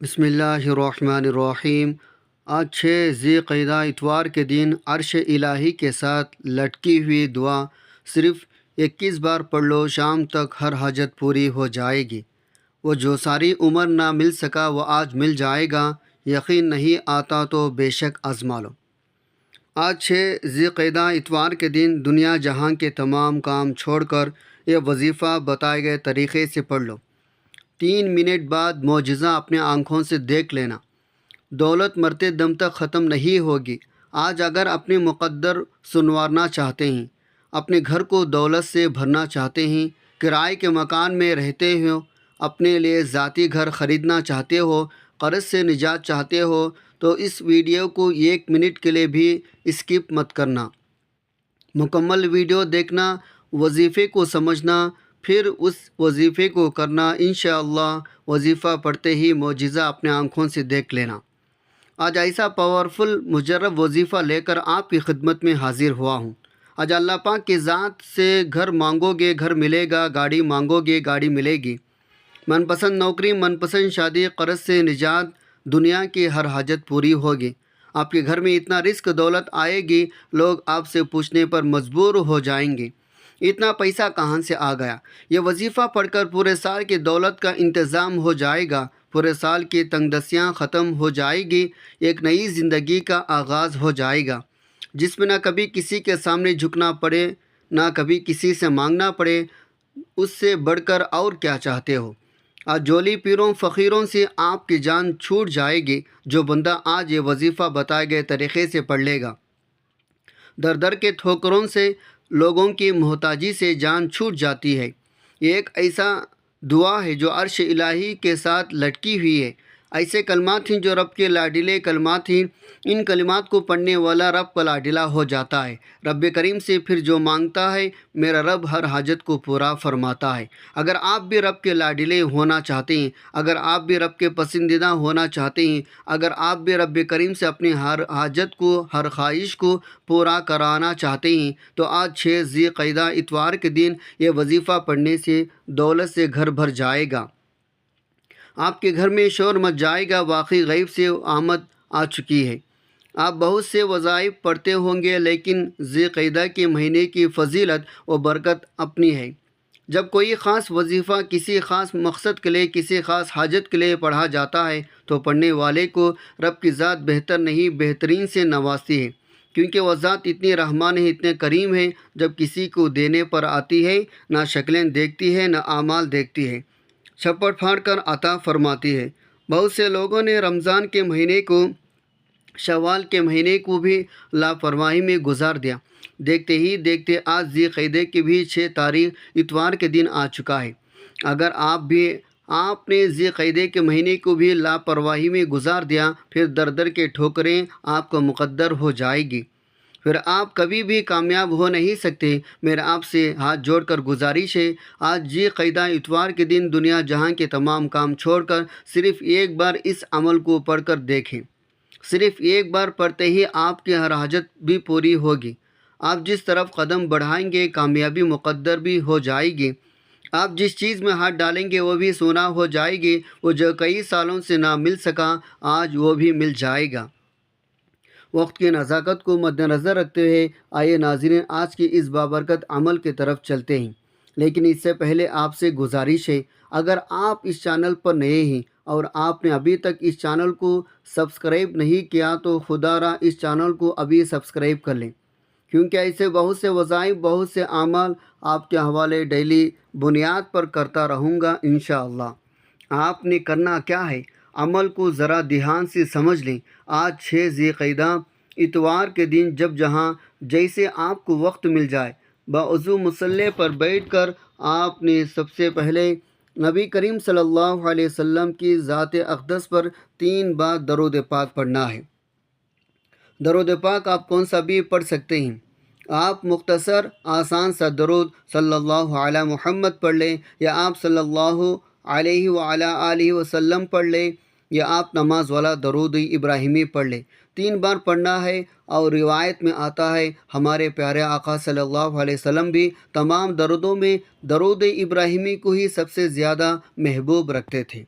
بسم اللہ الرحمن الرحیم۔ آج 6 ذی قعدہ اتوار کے دن عرش الہی کے ساتھ لٹکی ہوئی دعا صرف 21 بار پڑھ لو، شام تک ہر حاجت پوری ہو جائے گی۔ وہ جو ساری عمر نہ مل سکا وہ آج مل جائے گا، یقین نہیں آتا تو بے شک آزما لو۔ آج 6 ذی قعدہ اتوار کے دن دنیا جہاں کے تمام کام چھوڑ کر یہ وظیفہ بتائے گئے طریقے سے پڑھ لو۔ 3 منٹ بعد معجزہ اپنے آنکھوں سے دیکھ لینا۔ دولت مرتے دم تک ختم نہیں ہوگی۔ آج اگر اپنے مقدر سنوارنا چاہتے ہیں، اپنے گھر کو دولت سے بھرنا چاہتے ہیں، کرائے کے مکان میں رہتے ہو، اپنے لیے ذاتی گھر خریدنا چاہتے ہو، قرض سے نجات چاہتے ہو، تو اس ویڈیو کو 1 منٹ کے لیے بھی اسکپ مت کرنا۔ مکمل ویڈیو دیکھنا، وظیفے کو سمجھنا، پھر اس وظیفے کو کرنا۔ انشاءاللہ وظیفہ پڑھتے ہی معجزہ اپنے آنکھوں سے دیکھ لینا۔ آج ایسا پاورفل مجرب وظیفہ لے کر آپ کی خدمت میں حاضر ہوا ہوں۔ آج اللہ پاک کی ذات سے گھر مانگو گے گھر ملے گا، گاڑی مانگو گے گاڑی ملے گی، من پسند نوکری، من پسند شادی، قرض سے نجات، دنیا کی ہر حاجت پوری ہوگی۔ آپ کے گھر میں اتنا رزق دولت آئے گی، لوگ آپ سے پوچھنے پر مجبور ہو جائیں گے اتنا پیسہ کہاں سے آ گیا۔ یہ وظیفہ پڑھ کر پورے سال کی دولت کا انتظام ہو جائے گا، پورے سال کی تنگ دستیاں ختم ہو جائے گی، ایک نئی زندگی کا آغاز ہو جائے گا، جس میں نہ کبھی کسی کے سامنے جھکنا پڑے، نہ کبھی کسی سے مانگنا پڑے۔ اس سے بڑھ کر اور کیا چاہتے ہو؟ آج جولی پیروں فقیروں سے آپ کی جان چھوٹ جائے گی۔ جو بندہ آج یہ وظیفہ بتائے گئے طریقے سے پڑھ لے گا، در در کے ٹھوکروں سے، لوگوں کی محتاجی سے جان چھوٹ جاتی ہے۔ یہ ایک ایسا دعا ہے جو عرش الہی کے ساتھ لٹکی ہوئی ہے۔ ایسے کلمات ہیں جو رب کے لاڈلے کلمات ہیں۔ ان کلمات کو پڑھنے والا رب کا لاڈلا ہو جاتا ہے۔ رب کریم سے پھر جو مانگتا ہے، میرا رب ہر حاجت کو پورا فرماتا ہے۔ اگر آپ بھی رب کے لاڈلے ہونا چاہتے ہیں، اگر آپ بھی رب کے پسندیدہ ہونا چاہتے ہیں، اگر آپ بھی رب کریم سے اپنی ہر حاجت کو، ہر خواہش کو پورا کرانا چاہتے ہیں، تو آج 6 ذی قعدہ اتوار کے دن یہ وظیفہ پڑھنے سے دولت سے گھر بھر جائے گا۔ آپ کے گھر میں شور مچ جائے گا، واقعی غیب سے آمد آ چکی ہے۔ آپ بہت سے وظائف پڑھتے ہوں گے، لیکن ذی قعدہ کے مہینے کی فضیلت و برکت اپنی ہے۔ جب کوئی خاص وظیفہ کسی خاص مقصد کے لیے، کسی خاص حاجت کے لیے پڑھا جاتا ہے، تو پڑھنے والے کو رب کی ذات بہتر نہیں بہترین سے نوازتی ہے، کیونکہ وہ ذات اتنی رحمان ہے، اتنے کریم ہے۔ جب کسی کو دینے پر آتی ہے، نہ شکلیں دیکھتی ہے، نہ اعمال دیکھتی ہے، چھپڑ پھاڑ کر عطا فرماتی ہے۔ بہت سے لوگوں نے رمضان کے مہینے کو، شوال کے مہینے کو بھی لاپرواہی میں گزار دیا۔ دیکھتے ہی دیکھتے آج ذی قعدہ کی بھی 6 تاریخ اتوار کے دن آ چکا ہے۔ اگر آپ نے ذی قعدہ کے مہینے کو بھی لاپرواہی میں گزار دیا، پھر در در کے ٹھوکریں آپ کو مقدر ہو جائے گی، پھر آپ کبھی بھی کامیاب ہو نہیں سکتے۔ میرا آپ سے ہاتھ جوڑ کر گزارش ہے، آج ذی قعدہ اتوار کے دن دنیا جہاں کے تمام کام چھوڑ کر صرف ایک بار اس عمل کو پڑھ کر دیکھیں۔ صرف ایک بار پڑھتے ہی آپ کی ہر حاجت بھی پوری ہوگی۔ آپ جس طرف قدم بڑھائیں گے، کامیابی مقدر بھی ہو جائے گی۔ آپ جس چیز میں ہاتھ ڈالیں گے وہ بھی سونا ہو جائے گی۔ وہ جو کئی سالوں سے نہ مل سکا، آج وہ بھی مل جائے گا۔ وقت کی نزاکت کو مد نظر رکھتے ہوئے آئیے ناظرین، آج کی اس بابرکت عمل کی طرف چلتے ہیں۔ لیکن اس سے پہلے آپ سے گزارش ہے، اگر آپ اس چینل پر نئے ہیں اور آپ نے ابھی تک اس چینل کو سبسکرائب نہیں کیا، تو خدا را اس چینل کو ابھی سبسکرائب کر لیں، کیونکہ ایسے بہت سے وظائف، بہت سے اعمال آپ کے حوالے ڈیلی بنیاد پر کرتا رہوں گا انشاءاللہ۔ آپ نے کرنا کیا ہے؟ عمل کو ذرا دھیان سے سمجھ لیں۔ آج 6 ذی قعدہ اتوار کے دن جب جہاں جیسے آپ کو وقت مل جائے، باوضو مصلی پر بیٹھ کر آپ نے سب سے پہلے نبی کریم صلی اللہ علیہ وسلم کی ذات اقدس پر 3 بار درود پاک پڑھنا ہے۔ درود پاک آپ کون سا بھی پڑھ سکتے ہیں۔ آپ مختصر آسان سا درود صلی اللہ علی محمد پڑھ لیں، یا آپ صلی اللہ علیہ وعلی آلہ وسلم پڑھ لیں، یا آپ نماز والا درود ابراہیمی پڑھ لیں۔ 3 بار پڑھنا ہے، اور روایت میں آتا ہے ہمارے پیارے آقا صلی اللہ علیہ وسلم بھی تمام درودوں میں درود ابراہیمی کو ہی سب سے زیادہ محبوب رکھتے تھے۔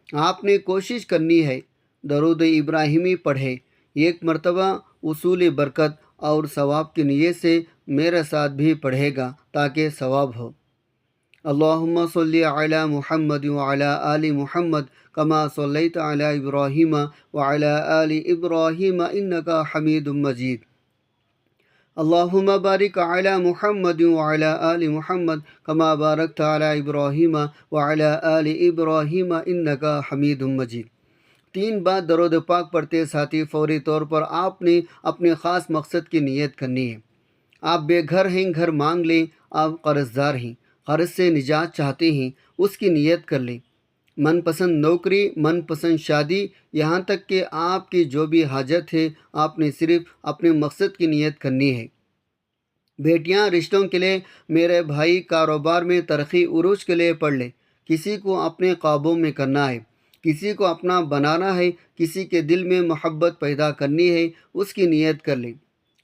آپ نے کوشش کرنی ہے درود ابراہیمی پڑھے، ایک مرتبہ اصول برکت اور ثواب کی نیت سے میرے ساتھ بھی پڑھے گا تاکہ ثواب ہو۔ اللہم صلی علی محمد وعلی آل محمد کما صلیت علی ابراہیم وعلی آل ابراہیم انکا حمید مجید۔ اللہم بارک علی محمد وعلی آل محمد کما بارکت علی ابراہیم وعلی آل ابراہیم انکا حمید مجید۔ 3 بار درود پاک پڑھتے ساتھی فوری طور پر آپ نے اپنے خاص مقصد کی نیت کرنی ہے۔ آپ بے گھر ہیں، گھر مانگ لیں، آپ قرض دار ہیں، قرض سے نجات چاہتے ہیں، اس کی نیت کر لیں۔ من پسند نوکری، من پسند شادی، یہاں تک کہ آپ کی جو بھی حاجت ہے آپ نے صرف اپنے مقصد کی نیت کرنی ہے۔ بیٹیاں رشتوں کے لیے، میرے بھائی کاروبار میں ترقی عروج کے لیے پڑھ لیں۔ کسی کو اپنے قابو میں کرنا ہے، کسی کو اپنا بنانا ہے، کسی کے دل میں محبت پیدا کرنی ہے، اس کی نیت کر لیں۔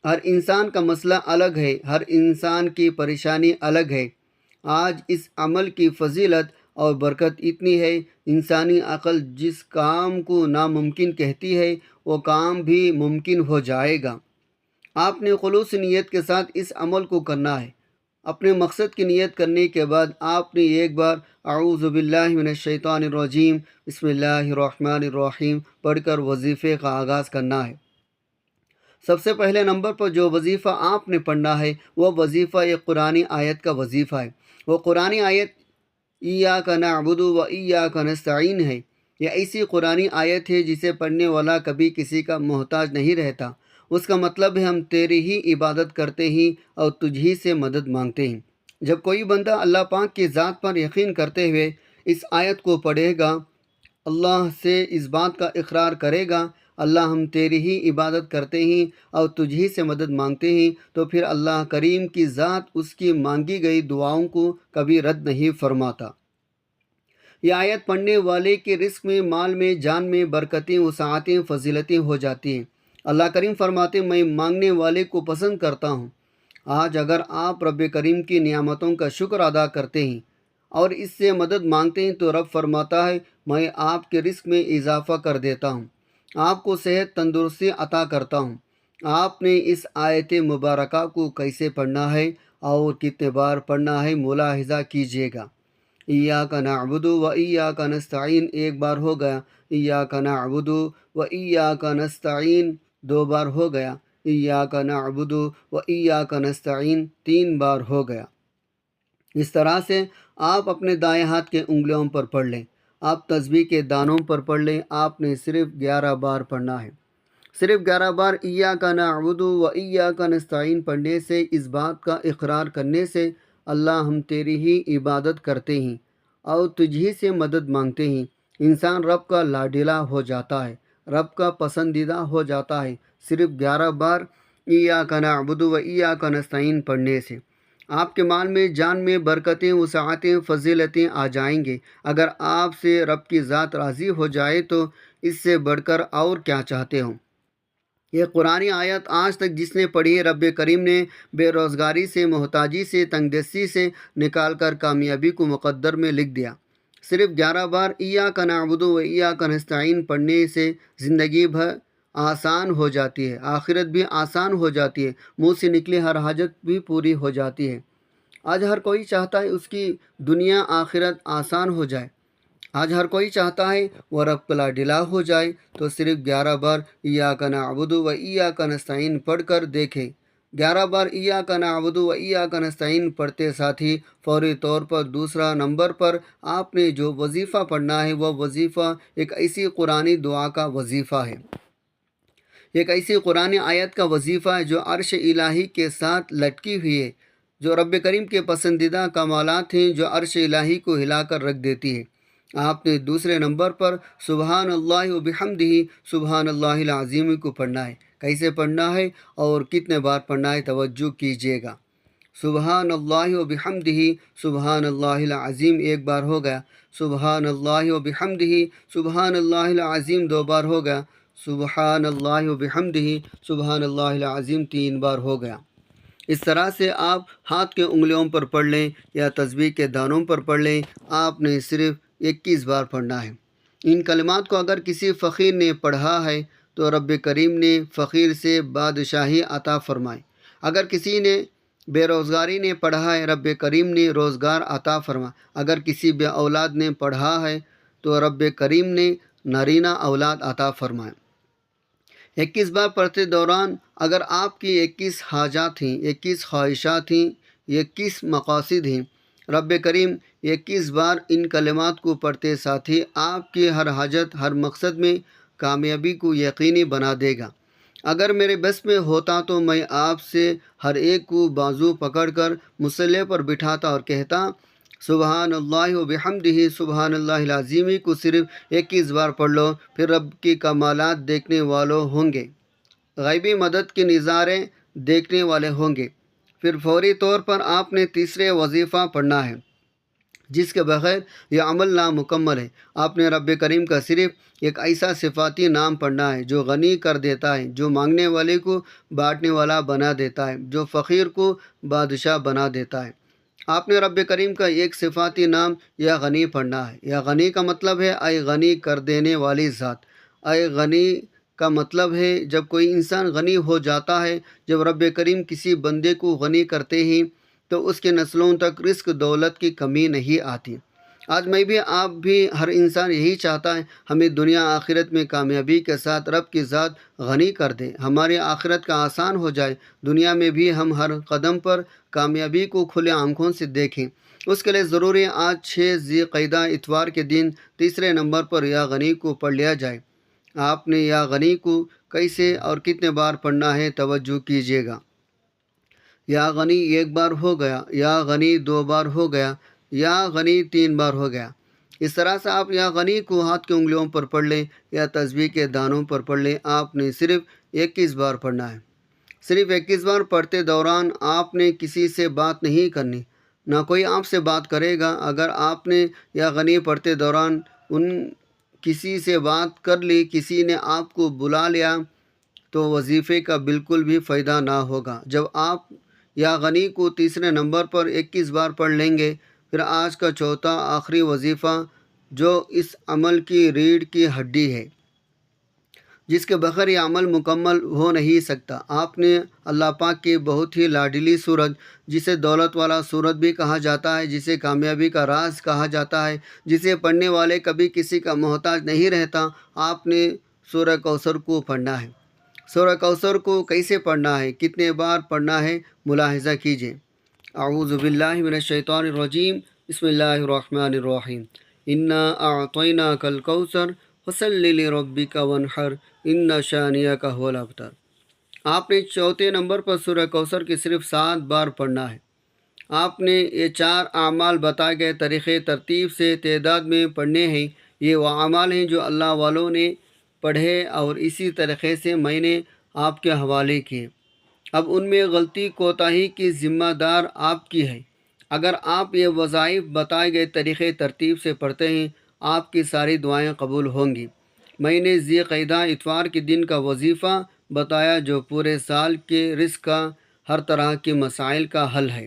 ہر انسان کا مسئلہ الگ ہے، ہر انسان کی پریشانی الگ ہے۔ آج اس عمل کی فضیلت اور برکت اتنی ہے، انسانی عقل جس کام کو ناممکن کہتی ہے وہ کام بھی ممکن ہو جائے گا۔ آپ نے خلوص نیت کے ساتھ اس عمل کو کرنا ہے۔ اپنے مقصد کی نیت کرنے کے بعد آپ نے ایک بار اعوذ باللہ من الشیطان الرجیم بسم اللہ الرحمن الرحیم پڑھ کر وظیفے کا آغاز کرنا ہے۔ سب سے پہلے نمبر پر جو وظیفہ آپ نے پڑھنا ہے وہ وظیفہ ایک قرآنی آیت کا وظیفہ ہے۔ وہ قرآنی آیت ایاک نعبد و ایاک نستعین ہے۔ یہ ایسی قرآنی آیت ہے جسے پڑھنے والا کبھی کسی کا محتاج نہیں رہتا۔ اس کا مطلب ہے ہم تیری ہی عبادت کرتے ہیں اور تجھ ہی سے مدد مانگتے ہیں۔ جب کوئی بندہ اللہ پاک کی ذات پر یقین کرتے ہوئے اس آیت کو پڑھے گا، اللہ سے اس بات کا اقرار کرے گا اللہ ہم تیری ہی عبادت کرتے ہیں اور تجھ ہی سے مدد مانگتے ہیں، تو پھر اللہ کریم کی ذات اس کی مانگی گئی دعاؤں کو کبھی رد نہیں فرماتا۔ یہ آیت پڑھنے والے کے رزق میں، مال میں، جان میں برکتیں، وسعتیں، فضیلتیں ہو جاتی ہیں۔ اللہ کریم فرماتے ہیں میں مانگنے والے کو پسند کرتا ہوں۔ آج اگر آپ رب کریم کی نعمتوں کا شکر ادا کرتے ہیں اور اس سے مدد مانگتے ہیں تو رب فرماتا ہے میں آپ کے رزق میں اضافہ کر دیتا ہوں، آپ کو صحت تندرستی عطا کرتا ہوں۔ آپ نے اس آیت مبارکہ کو کیسے پڑھنا ہے اور کتنے بار پڑھنا ہے ملاحظہ کیجیے گا۔ ایاک نعبد و ایاک نستعین ایک بار ہو گیا، ایاک نعبد و ایاک نستعین 2 بار ہو گیا، ایاک نعبد و ایاک نستعین 3 بار ہو گیا۔ اس طرح سے آپ اپنے دائیں ہاتھ کے انگلیوں پر پڑھ لیں۔ آپ تسبیح کے دانوں پر پڑھ لیں۔ آپ نے صرف 11 بار پڑھنا ہے۔ صرف 11 بار ایاک نعبد و ایاک نستعین پڑھنے سے، اس بات کا اقرار کرنے سے اللہ ہم تیری ہی عبادت کرتے ہیں اور تجھ ہی سے مدد مانگتے ہیں، انسان رب کا لاڈلا ہو جاتا ہے، رب کا پسندیدہ ہو جاتا ہے صرف 11 بار ایاک نعبد و ایاک نستعین پڑھنے سے۔ آپ کے مال میں، جان میں برکتیں، وسعتیں، فضیلتیں آ جائیں گے۔ اگر آپ سے رب کی ذات راضی ہو جائے تو اس سے بڑھ کر اور کیا چاہتے ہو۔ یہ قرآن آیت آج تک جس نے پڑھی، رب کریم نے بے روزگاری سے، محتاجی سے، تنگ دستی سے نکال کر کامیابی کو مقدر میں لکھ دیا۔ صرف 11 بار ایاک نعبد و ایاک نستعین پڑھنے سے زندگی بھر آسان ہو جاتی ہے، آخرت بھی آسان ہو جاتی ہے، منہ سے نکلی ہر حاجت بھی پوری ہو جاتی ہے۔ آج ہر کوئی چاہتا ہے اس کی دنیا آخرت آسان ہو جائے، آج ہر کوئی چاہتا ہے وہ رب کا لاڈلا ہو جائے، تو صرف 11 بار ایاک نعبد و ایاک نستعین پڑھ کر دیکھیں۔ 11 بار ایاک نعبد و ایاک نستعین پڑھتے ساتھی فوری طور پر دوسرا نمبر پر آپ نے جو وظیفہ پڑھنا ہے وہ وظیفہ ایک ایسی قرآنی دعا کا وظیفہ ہے، ایک ایسی قرآن آیت کا وظیفہ ہے جو عرش الہی کے ساتھ لٹکی ہوئی ہے، جو رب کریم کے پسندیدہ کمالات ہیں، جو عرش الہی کو ہلا کر رکھ دیتی ہے۔ آپ نے دوسرے نمبر پر سبحان اللہ و بحمدہ سبحان اللہ العظیم کو پڑھنا ہے۔ کیسے پڑھنا ہے اور کتنے بار پڑھنا ہے توجہ کیجیے گا۔ سبحان اللہ و بحمدہ سبحان اللہ العظیم ایک بار ہو گیا، سبحان اللہ و بحمدہ سبحان اللہ العظیم 2 بار ہو گیا، سبحان اللہ و بحمدہ سبحان اللہ العظیم 3 بار ہو گیا۔ اس طرح سے آپ ہاتھ کے انگلیوں پر پڑھ لیں یا تسبیح کے دانوں پر پڑھ لیں۔ آپ نے صرف 21 بار پڑھنا ہے۔ ان کلمات کو اگر کسی فقیر نے پڑھا ہے تو رب کریم نے فقیر سے بادشاہی عطا فرمائی۔ اگر کسی نے بے روزگاری نے پڑھا ہے، رب کریم نے روزگار عطا فرما۔ اگر کسی بے اولاد نے پڑھا ہے تو رب کریم نے نارینہ اولاد عطا فرمائے۔ 21 بار پڑھتے دوران اگر آپ کی 21 حاجات ہیں، 21 خواہشات ہیں، 21 مقاصد ہیں، رب کریم 21 بار ان کلمات کو پڑھتے ساتھ ہی آپ کی ہر حاجت، ہر مقصد میں کامیابی کو یقینی بنا دے گا۔ اگر میرے بس میں ہوتا تو میں آپ سے ہر ایک کو بازو پکڑ کر مصلی پر بٹھاتا اور کہتا سبحان اللہ و بحمدہ سبحان اللہ العظیم کو صرف 21 بار پڑھ لو، پھر رب کی کمالات دیکھنے والوں ہوں گے، غیبی مدد کے نظارے دیکھنے والے ہوں گے۔ پھر فوری طور پر آپ نے تیسرے وظیفہ پڑھنا ہے جس کے بغیر یہ عمل نامکمل ہے۔ آپ نے رب کریم کا صرف ایک ایسا صفاتی نام پڑھنا ہے جو غنی کر دیتا ہے، جو مانگنے والے کو بانٹنے والا بنا دیتا ہے، جو فقیر کو بادشاہ بنا دیتا ہے۔ آپ نے رب کریم کا ایک صفاتی نام یا غنی پڑھنا ہے۔ یا غنی کا مطلب ہے اے غنی کر دینے والی ذات۔ اے غنی کا مطلب ہے جب کوئی انسان غنی ہو جاتا ہے، جب رب کریم کسی بندے کو غنی کرتے ہیں تو اس کے نسلوں تک رزق دولت کی کمی نہیں آتی۔ آج میں بھی، آپ بھی، ہر انسان یہی چاہتا ہے ہمیں دنیا آخرت میں کامیابی کے ساتھ رب کی ذات غنی کر دے، ہماری آخرت کا آسان ہو جائے، دنیا میں بھی ہم ہر قدم پر کامیابی کو کھلے آنکھوں سے دیکھیں۔ اس کے لیے ضروری ہے آج 6 ذی القعدہ اتوار کے دن تیسرے نمبر پر یا غنی کو پڑھ لیا جائے۔ آپ نے یا غنی کو کیسے اور کتنے بار پڑھنا ہے توجہ کیجیے گا۔ یا غنی 1 بار ہو گیا، یا غنی 2 بار ہو گیا، یا غنی 3 بار ہو گیا۔ اس طرح سے آپ یا غنی کو ہاتھ کی انگلیوں پر پڑھ لیں یا تسبیح کے دانوں پر پڑھ لیں۔ آپ نے صرف 21 بار پڑھنا ہے۔ صرف 21 بار پڑھتے دوران آپ نے کسی سے بات نہیں کرنی، نہ کوئی آپ سے بات کرے گا۔ اگر آپ نے یا غنی پڑھتے دوران کسی سے بات کر لی، کسی نے آپ کو بلا لیا تو وظیفے کا بالکل بھی فائدہ نہ ہوگا۔ جب آپ یا غنی کو تیسرے نمبر پر 21 بار پڑھ لیں گے، پھر آج کا چوتھا آخری وظیفہ جو اس عمل کی ریڑھ کی ہڈی ہے، جس کے بغیر یہ عمل مکمل ہو نہیں سکتا۔ آپ نے اللہ پاک کی بہت ہی لاڈلی سورت، جسے دولت والا سورت بھی کہا جاتا ہے، جسے کامیابی کا راز کہا جاتا ہے، جسے پڑھنے والے کبھی کسی کا محتاج نہیں رہتا، آپ نے سورہ کوثر کو پڑھنا ہے۔ سورہ کوثر کو کیسے پڑھنا ہے، کتنے بار پڑھنا ہے، ملاحظہ کیجیے۔ اعوذ باللہ من الشیطان الرجیم، بسم اللہ الرحمن الرحیم۔ انا اعطیناک الکوثر فصل لربک وانحر ان شانئک هو الابتر۔ آپ نے چوتھے نمبر پر سورہ کوثر کی صرف 7 بار پڑھنا ہے۔ آپ نے یہ 4 اعمال بتائے گئے طریقے ترتیب سے تعداد میں پڑھنے ہیں۔ یہ وہ اعمال ہیں جو اللہ والوں نے پڑھے اور اسی طریقے سے میں نے آپ کے حوالے کیے۔ اب ان میں غلطی کوتاہی کی ذمہ دار آپ کی ہے۔ اگر آپ یہ وظائف بتائے گئے طریقے ترتیب سے پڑھتے ہیں، آپ کی ساری دعائیں قبول ہوں گی۔ میں نے ذی القعدہ اتوار کے دن کا وظیفہ بتایا جو پورے سال کے رزق کا، ہر طرح کے مسائل کا حل ہے۔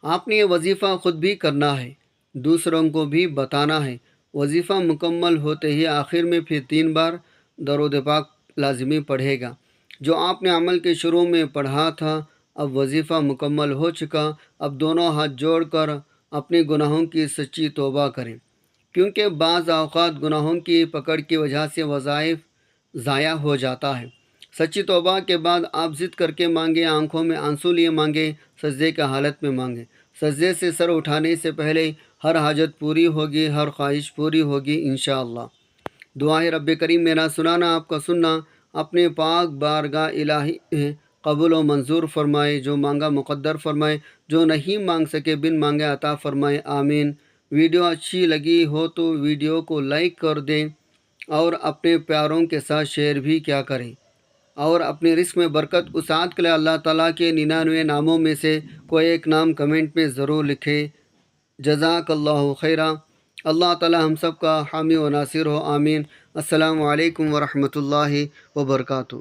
آپ نے یہ وظیفہ خود بھی کرنا ہے، دوسروں کو بھی بتانا ہے۔ وظیفہ مکمل ہوتے ہی آخر میں پھر 3 بار درود پاک لازمی پڑھے گا جو آپ نے عمل کے شروع میں پڑھا تھا۔ اب وظیفہ مکمل ہو چکا، اب دونوں ہاتھ جوڑ کر اپنے گناہوں کی سچی توبہ کریں، کیونکہ بعض اوقات گناہوں کی پکڑ کی وجہ سے وظائف ضائع ہو جاتا ہے۔ سچی توبہ کے بعد آپ ضد کر کے مانگیں، آنکھوں میں آنسو لیے مانگیں، سجدے کی حالت میں مانگیں۔ سجدے سے سر اٹھانے سے پہلے ہر حاجت پوری ہوگی، ہر خواہش پوری ہوگی انشاءاللہ۔ دعا ہے رب کریم میرا سنانا، آپ کا سننا اپنے پاک بارگاہ الہی قبول و منظور فرمائے، جو مانگا مقدر فرمائے، جو نہیں مانگ سکے بن مانگے عطا فرمائے، آمین۔ ویڈیو اچھی لگی ہو تو ویڈیو کو لائک کر دیں اور اپنے پیاروں کے ساتھ شیئر بھی کیا کریں، اور اپنے رزق میں برکت وسعت کے لیے اللہ تعالیٰ کے 99 ناموں میں سے کوئی ایک نام کمنٹ میں ضرور لکھیں۔ جزاک اللہ خیرہ۔ اللہ تعالیٰ ہم سب کا حامی و ناصر ہو، آمین۔ السلام علیکم ورحمۃ اللہ وبرکاتہ۔